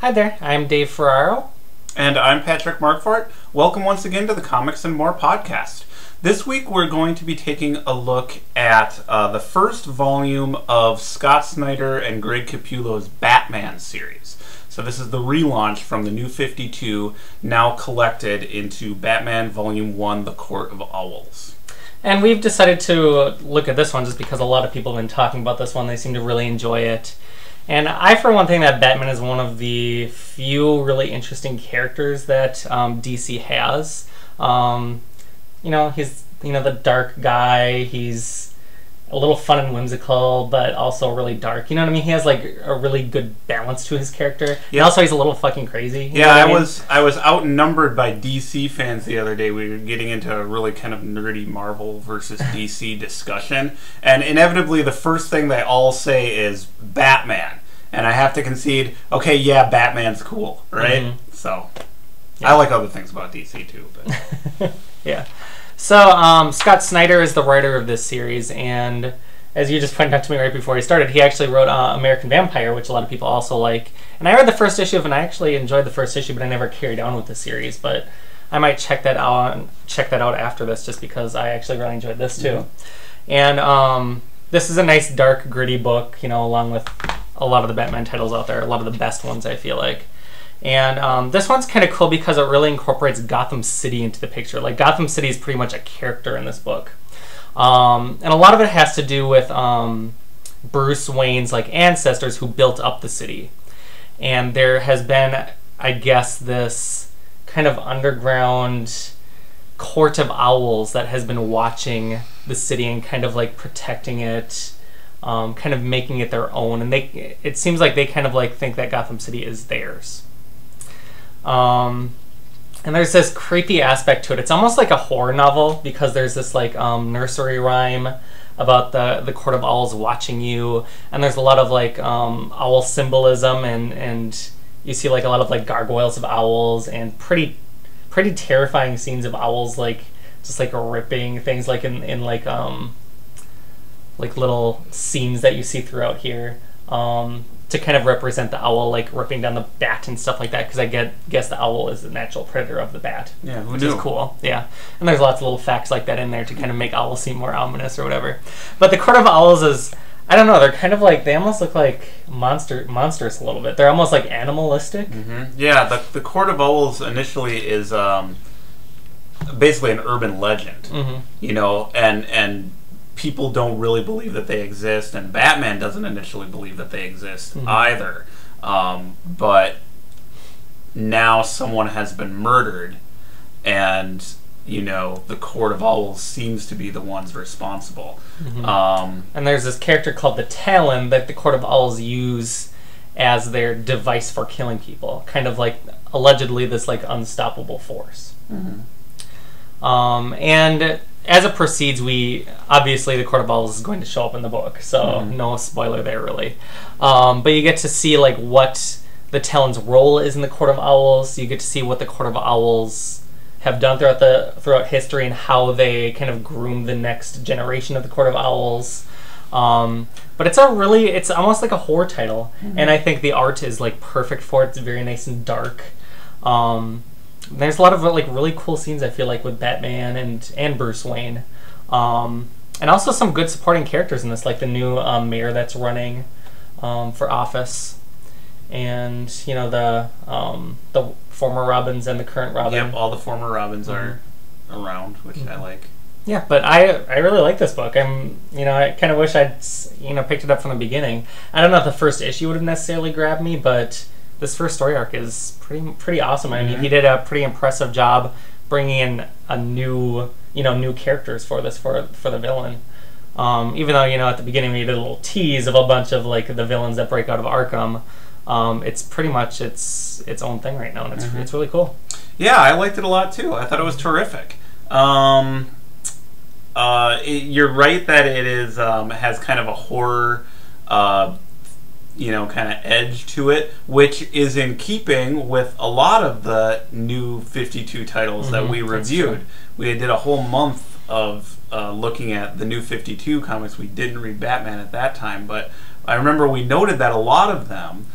Hi there, I'm Dave Ferraro. And I'm Patrick Markfort. Welcome once again to the Comics and More podcast. This week we're going to be taking a look at the first volume of Scott Snyder and Greg Capullo's Batman series. So this is the relaunch from the New 52, now collected into Batman Volume 1, The Court of Owls. And we've decided to look at this one just because a lot of people have been talking about this one. They seem to really enjoy it. And I, for one thing, that Batman is one of the few really interesting characters that DC has. He's the dark guy. He's a little fun and whimsical, but also really dark. You know what I mean? He has like a really good balance to his character. Yep. And also, he's a little fucking crazy. Yeah, I was outnumbered by DC fans the other day. We were getting into a really kind of nerdy Marvel versus DC discussion, and inevitably, the first thing they all say is Batman, and I have to concede. Okay, yeah, Batman's cool, right? Mm-hmm. So, yeah. I like other things about DC too, but yeah. So, Scott Snyder is the writer of this series, and as you just pointed out to me right before he started, he actually wrote American Vampire, which a lot of people also like. And I read the first issue of it, and I actually enjoyed the first issue, but I never carried on with the series. But I might check that out after this, just because I actually really enjoyed this too. Mm-hmm. And this is a nice, dark, gritty book, along with a lot of the Batman titles out there, a lot of the best ones, I feel like. And this one's kind of cool because it really incorporates Gotham City into the picture. Like, Gotham City is pretty much a character in this book. And a lot of it has to do with Bruce Wayne's ancestors who built up the city. And there has been, I guess, this kind of underground court of owls that has been watching the city and kind of protecting it, kind of making it their own. And it seems like they kind of think that Gotham City is theirs. And there's this creepy aspect to it. It's almost like a horror novel because there's this nursery rhyme about the Court of Owls watching you, and there's a lot of owl symbolism, and you see a lot of gargoyles of owls and pretty terrifying scenes of owls just ripping things in little scenes that you see throughout here. To kind of represent the owl, ripping down the bat and stuff like that, because I guess the owl is the natural predator of the bat. Yeah, which is cool. Yeah, and there's lots of little facts like that in there to kind of make owls seem more ominous or whatever. But the Court of Owls is, I don't know, they're kind of they almost look like monstrous a little bit. They're almost animalistic. Mm-hmm. Yeah, the Court of Owls initially is basically an urban legend, mm-hmm. And people don't really believe that they exist, and Batman doesn't initially believe that they exist mm-hmm. either. But now someone has been murdered, and the Court of Owls seems to be the ones responsible. Mm-hmm. And there's this character called the Talon that the Court of Owls use as their device for killing people, kind of allegedly this unstoppable force. Mm-hmm. And as it proceeds, obviously the Court of Owls is going to show up in the book, so mm-hmm. no spoiler there really. But you get to see what the Talon's role is in the Court of Owls. You get to see what the Court of Owls have done throughout history and how they kind of groom the next generation of the Court of Owls. But it's almost like a horror title, mm-hmm. and I think the art is perfect for it. It's very nice and dark. There's a lot of really cool scenes, I feel with Batman and Bruce Wayne, and also some good supporting characters in this, the new mayor that's running for office, and the former Robins and the current Robin. Yep, all the former Robins are around, which mm-hmm. I like. Yeah, but I really like this book. I kind of wish I'd picked it up from the beginning. I don't know if the first issue would have necessarily grabbed me, but this first story arc is pretty awesome. I mean, mm-hmm. he did a pretty impressive job bringing in a new characters for the villain. Even though at the beginning we did a little tease of a bunch of the villains that break out of Arkham, it's pretty much its own thing right now, and it's mm-hmm. it's really cool. Yeah, I liked it a lot too. I thought it was terrific. You're right that it is has kind of a horror kind of edge to it, which is in keeping with a lot of the new 52 titles mm-hmm. that we reviewed. We did a whole month of looking at the new 52 comics. We didn't read Batman at that time, but I remember we noted that a lot of them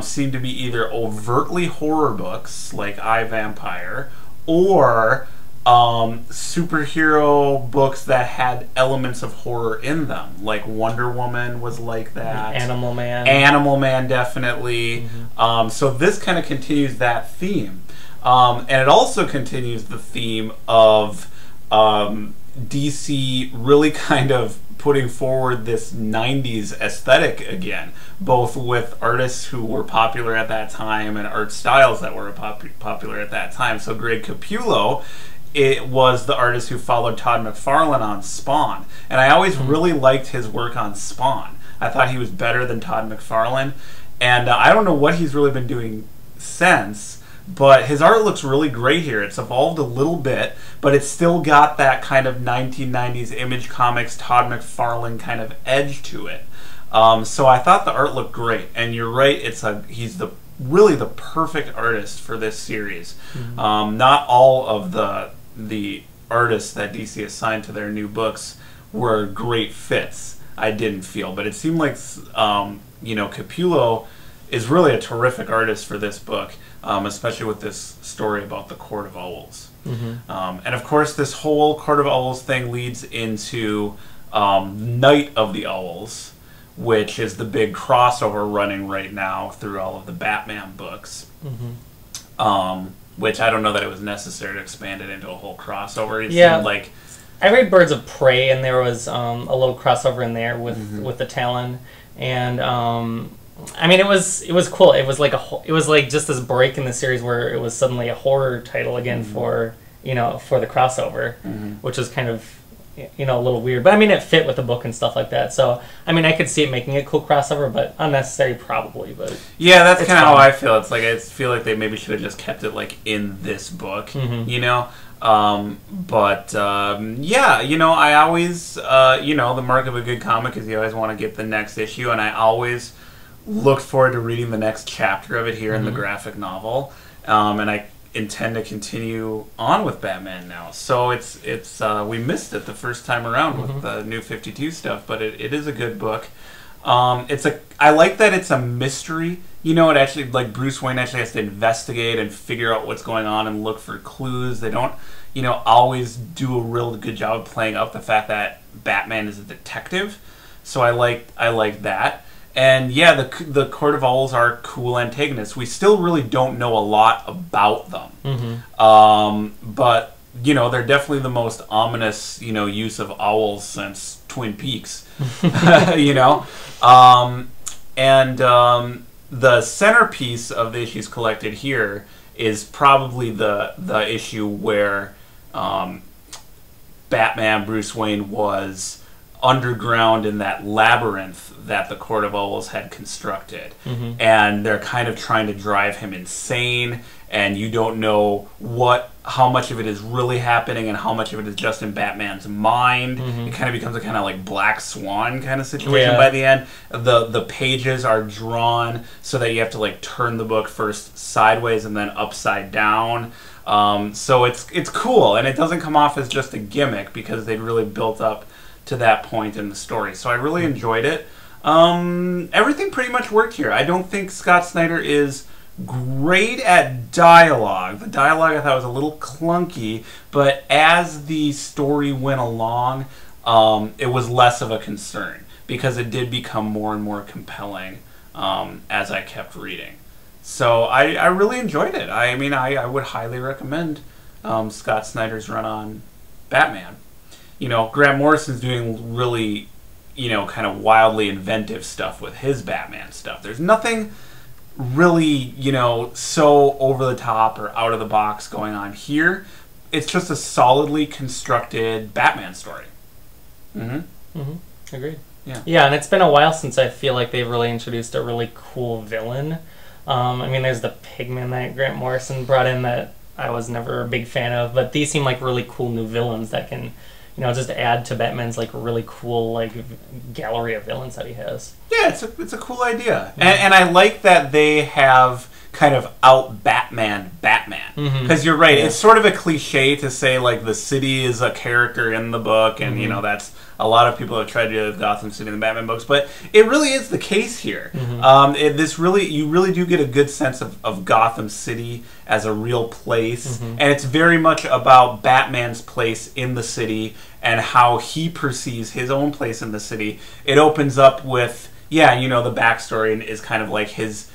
seem to be either overtly horror books, like I, Vampire, or superhero books that had elements of horror in them. Like Wonder Woman was like that. Animal Man. Animal Man, definitely. So this kind of continues that theme. And it also continues the theme of DC really kind of putting forward this 90s aesthetic again, both with artists who were popular at that time and art styles that were popular at that time. So Greg Capullo, it was the artist who followed Todd McFarlane on Spawn. And I always really liked his work on Spawn. I thought he was better than Todd McFarlane. And I don't know what he's really been doing since, but his art looks really great here. It's evolved a little bit, but it's still got that kind of 1990s Image Comics, Todd McFarlane kind of edge to it. So I thought the art looked great. And you're right, he's really the perfect artist for this series. Not all of the artists that DC assigned to their new books were great fits, I didn't feel. But it seemed like, Capullo is really a terrific artist for this book, especially with this story about the Court of Owls. And of course, this whole Court of Owls thing leads into Night of the Owls, which is the big crossover running right now through all of the Batman books. Which I don't know that it was necessary to expand it into a whole crossover. It seemed like I read Birds of Prey, and there was a little crossover in there with the Talon, and I mean, it was cool. It was like just this break in the series where it was suddenly a horror title again for the crossover, which was kind of a little weird. But I mean, it fit with the book and stuff like that. So I mean, I could see it making a cool crossover, but unnecessary probably. But yeah, that's kind of how I feel. It's like I feel like they maybe should have just kept it like in this book, yeah, I always, the mark of a good comic is you always want to get the next issue, and I always look forward to reading the next chapter of it here in the graphic novel, and I intend to continue on with Batman now. So it's we missed it the first time around with the New 52 stuff, but it is a good book. I like that it's a mystery. It actually, like, Bruce Wayne actually has to investigate and figure out what's going on and look for clues. They don't, always do a real good job of playing up the fact that Batman is a detective. So I like that. And yeah, the Court of Owls are cool antagonists. We still really don't know a lot about them. But, they're definitely the most ominous, use of owls since Twin Peaks. The centerpiece of the issues collected here is probably the issue where Batman, Bruce Wayne, was underground in that labyrinth that the Court of Owls had constructed. And they're kind of trying to drive him insane, and you don't know how much of it is really happening and how much of it is just in Batman's mind. It kind of becomes a kind of like Black Swan kind of situation by the end. The pages are drawn so that you have to like turn the book first sideways and then upside down. So it's cool, and it doesn't come off as just a gimmick because they'd really built up to that point in the story. So I really enjoyed it. Everything pretty much worked here. I don't think Scott Snyder is great at dialogue. The dialogue I thought was a little clunky, but as the story went along, it was less of a concern because it did become more and more compelling as I kept reading. So I really enjoyed it. I mean, I would highly recommend Scott Snyder's run on Batman. Grant Morrison's doing really, kind of wildly inventive stuff with his Batman stuff. There's nothing really, so over the top or out of the box going on here. It's just a solidly constructed Batman story. Agreed. Yeah, and it's been a while since I feel like they've really introduced a really cool villain. I mean, there's the Pigman that Grant Morrison brought in that I was never a big fan of, but these seem like really cool new villains that can, just add to Batman's like really cool like gallery of villains that he has. Yeah, it's a cool idea, and I like that they have kind of out Batman, because you're right. It's sort of a cliche to say like the city is a character in the book, and that's a lot of people have tried to do with Gotham City in the Batman books, but it really is the case here. You really do get a good sense of Gotham City as a real place, and it's very much about Batman's place in the city and how he perceives his own place in the city. It opens up with, the backstory is kind of like his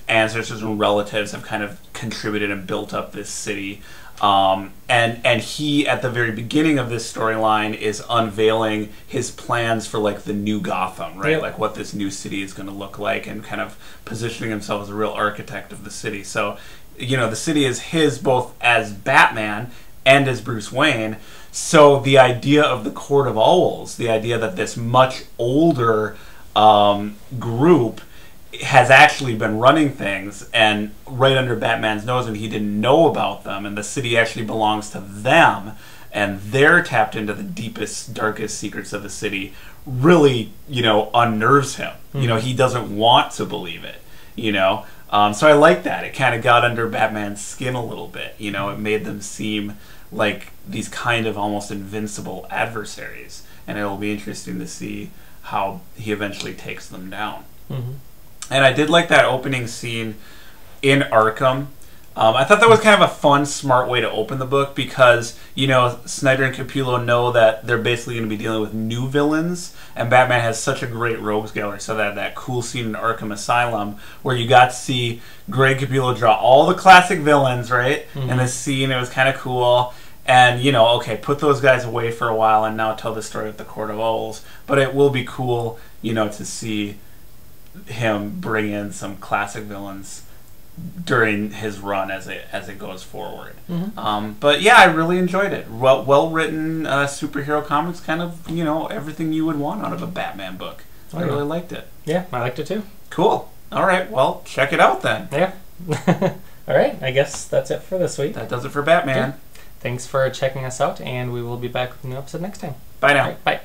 ancestors and relatives have kind of contributed and built up this city. And he, at the very beginning of this storyline, is unveiling his plans for, like, the new Gotham, right? Yep. Like, what this new city is going to look like, and kind of positioning himself as a real architect of the city. So, the city is his both as Batman and as Bruce Wayne. So the idea of the Court of Owls, the idea that this much older group has actually been running things and right under Batman's nose, and he didn't know about them, and the city actually belongs to them, and they're tapped into the deepest, darkest secrets of the city, really, unnerves him. He doesn't want to believe it, So I like that. It kind of got under Batman's skin a little bit, It made them seem like these kind of almost invincible adversaries, and it'll be interesting to see how he eventually takes them down. And I did like that opening scene in Arkham. I thought that was kind of a fun, smart way to open the book because, Snyder and Capullo know that they're basically going to be dealing with new villains, and Batman has such a great rogues gallery. So that cool scene in Arkham Asylum where you got to see Greg Capullo draw all the classic villains, right? In this scene, it was kind of cool. And, put those guys away for a while and now tell the story of the Court of Owls. But it will be cool, to see him bring in some classic villains during his run as it goes forward. But yeah, I really enjoyed it. Well written superhero comics, kind of everything you would want out of a Batman book. I really liked it. Yeah, I liked it too. Cool. All right, well, check it out then. Yeah. All right, I guess that's it for this week. That does it for Batman. Yeah. Thanks for checking us out, and we will be back with a new episode next time. Bye now. All right, bye.